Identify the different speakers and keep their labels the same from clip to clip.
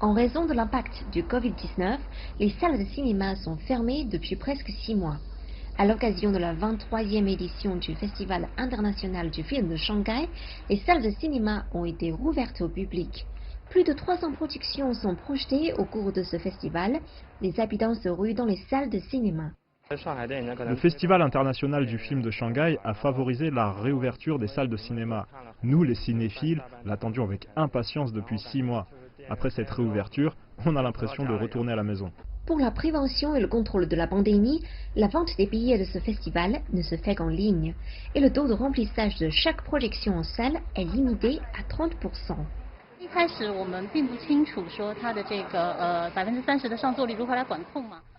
Speaker 1: En raison de l'impact du Covid-19, les salles de cinéma sont fermées depuis presque 6 mois. À l'occasion de la 23e édition du Festival international du film de Shanghai, les salles de cinéma ont été rouvertes au public. Plus de 300 productions sont projetées au cours de ce festival. Les habitants se ruent dans les salles de cinéma.
Speaker 2: Le Festival international du film de Shanghai a favorisé la réouverture des salles de cinéma. Nous, les cinéphiles, l'attendions avec impatience depuis 6 mois. Après cette réouverture, on a l'impression de retourner à la maison.
Speaker 1: Pour la prévention et le contrôle de la pandémie, la vente des billets de ce festival ne se fait qu'en ligne et le taux de remplissage de chaque projection en salle est limité à 30%.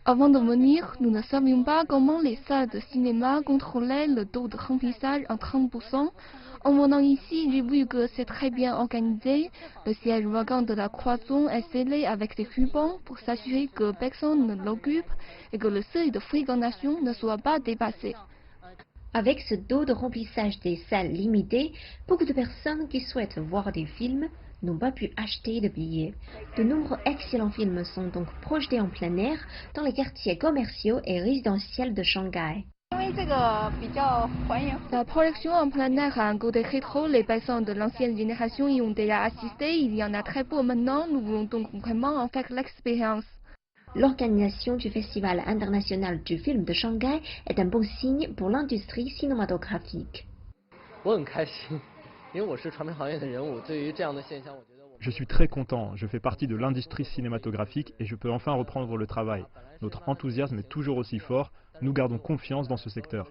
Speaker 3: Avant de venir, nous ne savions pas comment les salles de cinéma contrôlaient le taux de remplissage à 30%. En venant ici, j'ai vu que c'est très bien organisé. Le siège vacant de la Croissant est scellé avec des rubans pour s'assurer que personne ne l'occupe et que le seuil de fréquentation ne soit pas dépassé.
Speaker 1: Avec ce taux de remplissage des salles limité, beaucoup de personnes qui souhaitent voir des films n'ont pas pu acheter de billets. De nombreux excellents films sont donc projetés en plein air dans les quartiers commerciaux et résidentiels de Shanghai.
Speaker 3: La projection en plein air a un côté rétro. Les personnes de l'ancienne génération y ont déjà assisté. Il y en a très peu maintenant. Nous voulons donc vraiment en faire l'expérience.
Speaker 1: L'organisation du Festival international du film de Shanghai est un bon signe pour l'industrie cinématographique.
Speaker 2: Je suis très content, je fais partie de l'industrie cinématographique et je peux enfin reprendre le travail. Notre enthousiasme est toujours aussi fort, nous gardons confiance dans ce secteur.